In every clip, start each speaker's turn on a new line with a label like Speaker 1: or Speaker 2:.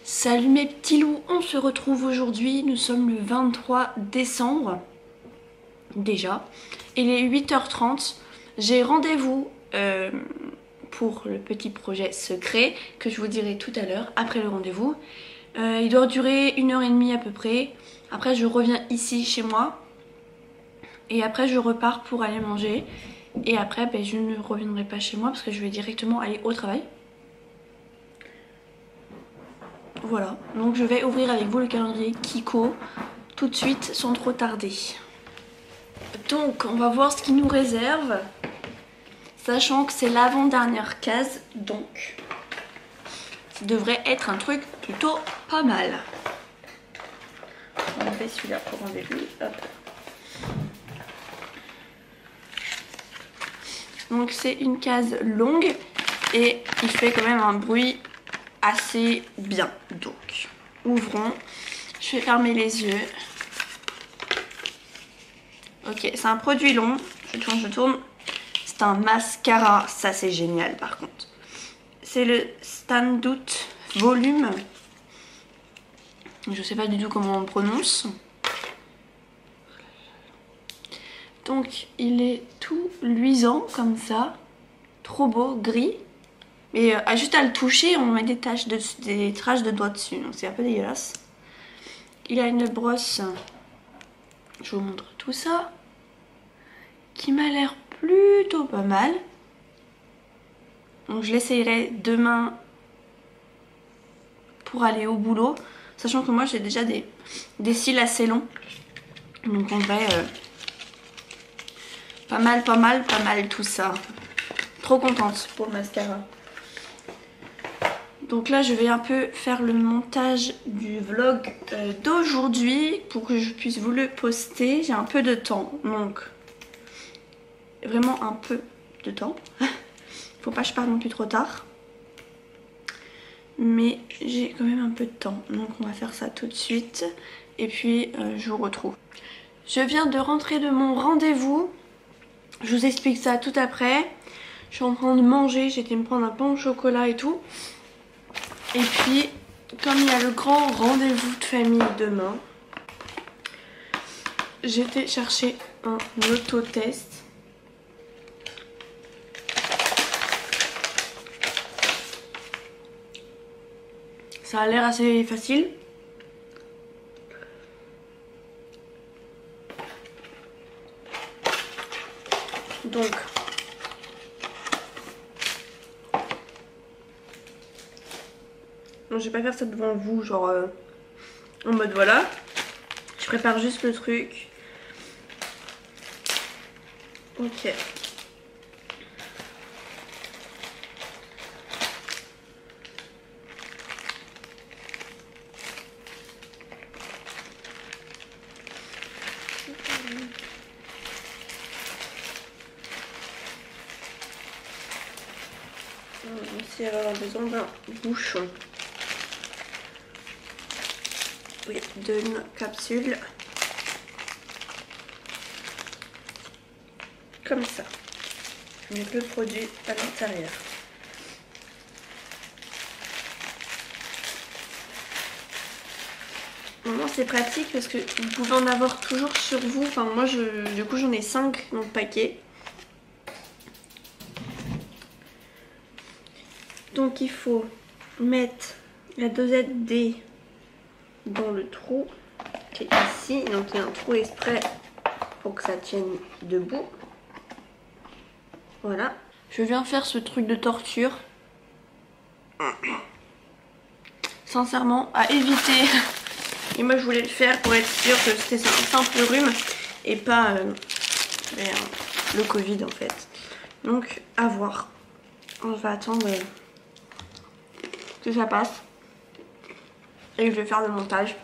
Speaker 1: Salut mes petits loups, on se retrouve aujourd'hui, nous sommes le 23 décembre déjà, il est 8h30, j'ai rendez-vous pour le petit projet secret que je vous dirai tout à l'heure après le rendez-vous. Il doit durer 1h30 à peu près, après je reviens ici chez moi et après je repars pour aller manger et après ben, je ne reviendrai pas chez moi parce que je vais directement aller au travail. Voilà, donc je vais ouvrir avec vous le calendrier Kiko tout de suite sans trop tarder. Donc on va voir ce qu'il nous réserve, sachant que c'est l'avant-dernière case, donc ça devrait être un truc plutôt pas mal. On va enlever celui-là pour enlever lui. Hop. Donc c'est une case longue et il fait quand même un bruit assez bien. Donc ouvrons, je vais fermer les yeux. Ok, c'est un produit long, je tourne. C'est un mascara, ça c'est génial par contre. C'est le Stand Out Volume. Je sais pas du tout comment on le prononce. Donc il est tout luisant comme ça, trop beau, gris. Mais juste à le toucher, on met des traces de doigts dessus, donc c'est un peu dégueulasse. Il a une brosse, je vous montre tout ça, qui m'a l'air plutôt pas mal. Donc je l'essayerai demain pour aller au boulot, sachant que moi j'ai déjà des cils assez longs. Donc en vrai, pas mal tout ça. Trop contente pour le mascara. Donc là je vais un peu faire le montage du vlog d'aujourd'hui pour que je puisse vous le poster. J'ai un peu de temps, donc vraiment un peu de temps. Faut pas que je parte non plus trop tard. Mais j'ai quand même un peu de temps, donc on va faire ça tout de suite. Et puis je vous retrouve. Je viens de rentrer de mon rendez-vous. Je vous explique ça tout après. Je suis en train de manger, j'ai été me prendre un pain au chocolat et tout. Et puis, comme il y a le grand rendez-vous de famille demain, j'ai été chercher un autotest. Ça a l'air assez facile. Donc, je vais pas faire ça devant vous, genre en mode voilà. Je prépare juste le truc. Ok. Ici, elle va avoir besoin d'un bouchon. Oui, d'une capsule. Comme ça. Avec le produit à l'intérieur. Vraiment c'est pratique parce que vous pouvez en avoir toujours sur vous. Enfin moi du coup j'en ai 5 dans le paquet. Donc il faut mettre la dosette D dans le trou qui est ici. Donc il y a un trou exprès pour que ça tienne debout. Voilà. Je viens faire ce truc de torture. Sincèrement, à éviter. Et moi je voulais le faire pour être sûre que c'était un simple rhume et pas le Covid en fait. Donc à voir. On va attendre que ça passe. Et je vais faire le montage.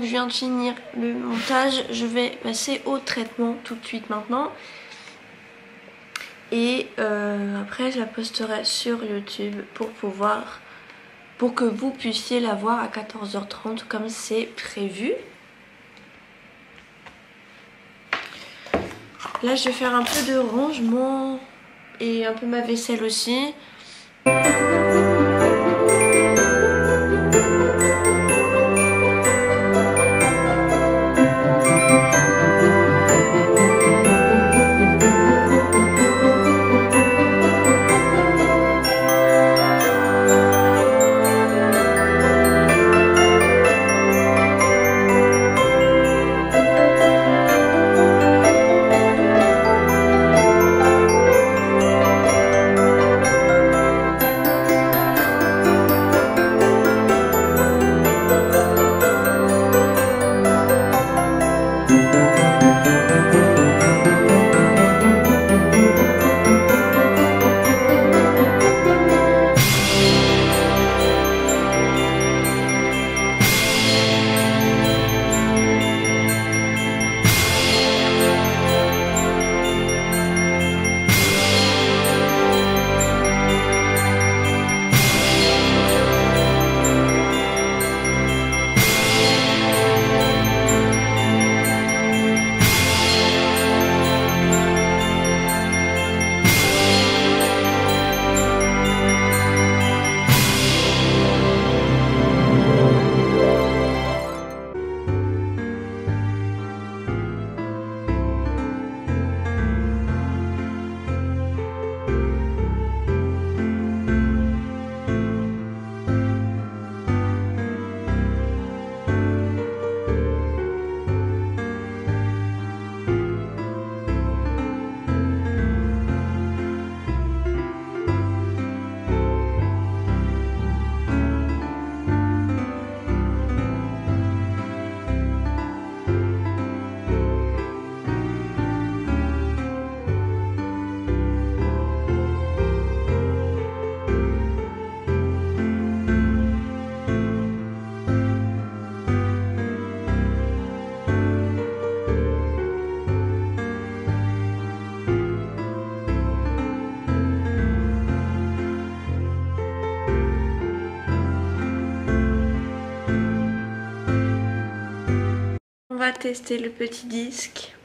Speaker 1: que je viens de finir le montage, je vais passer au traitement tout de suite maintenant. Et après je la posterai sur YouTube pour que vous puissiez la voir à 14h30 comme c'est prévu. Là je vais faire un peu de rangement et un peu ma vaisselle aussi. On va tester le petit disque.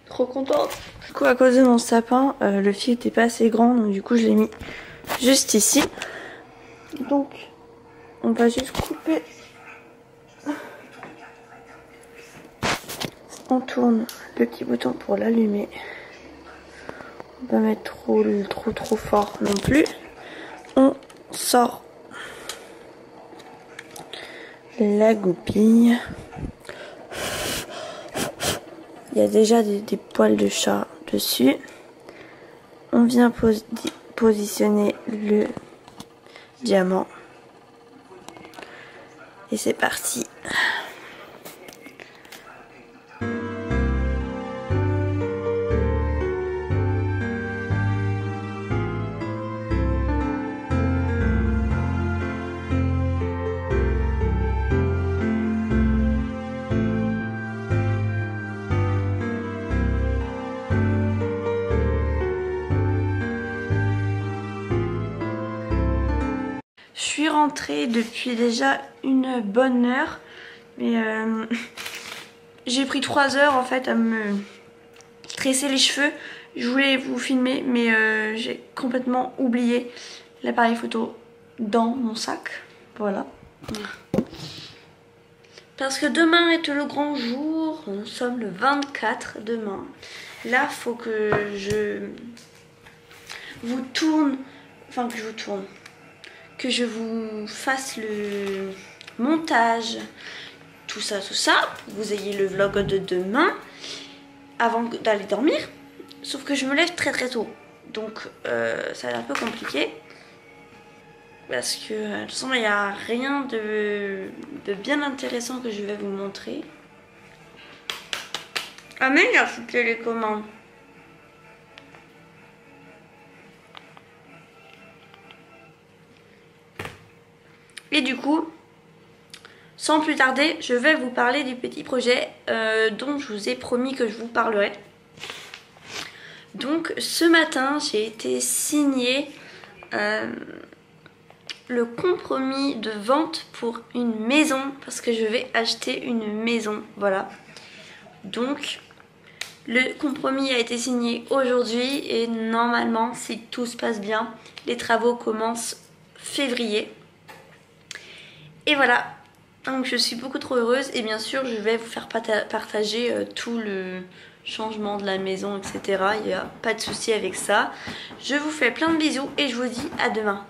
Speaker 1: Trop contente. Du coup, à cause de mon sapin, le fil n'était pas assez grand, donc du coup je l'ai mis juste ici. Donc on va juste couper. On tourne le petit bouton pour l'allumer. On va pas mettre trop fort non plus. On sort la goupille. Il y a déjà des poils de chat dessus. On vient positionner le diamant. Et c'est parti. Je suis rentrée depuis déjà une bonne heure, mais j'ai pris 3 heures en fait à me tresser les cheveux. Je voulais vous filmer, mais j'ai complètement oublié l'appareil photo dans mon sac. Voilà. Parce que demain est le grand jour, nous sommes le 24 demain. Là, faut que je vous tourne, enfin que je vous tourne. Que je vous fasse le montage, tout ça, vous ayez le vlog de demain avant d'aller dormir, sauf que je me lève très tôt, donc ça va être un peu compliqué, parce que de toute façon il n'y a rien de bien intéressant que je vais vous montrer. Ah mais il a fait télécommande. Et du coup, sans plus tarder, je vais vous parler du petit projet dont je vous ai promis que je vous parlerai. Donc ce matin, j'ai été signer le compromis de vente pour une maison parce que je vais acheter une maison, voilà. Donc le compromis a été signé aujourd'hui et normalement, si tout se passe bien, les travaux commencent février. Et voilà, donc je suis beaucoup trop heureuse et bien sûr je vais vous faire partager tout le changement de la maison, etc. Il n'y a pas de souci avec ça. Je vous fais plein de bisous et je vous dis à demain.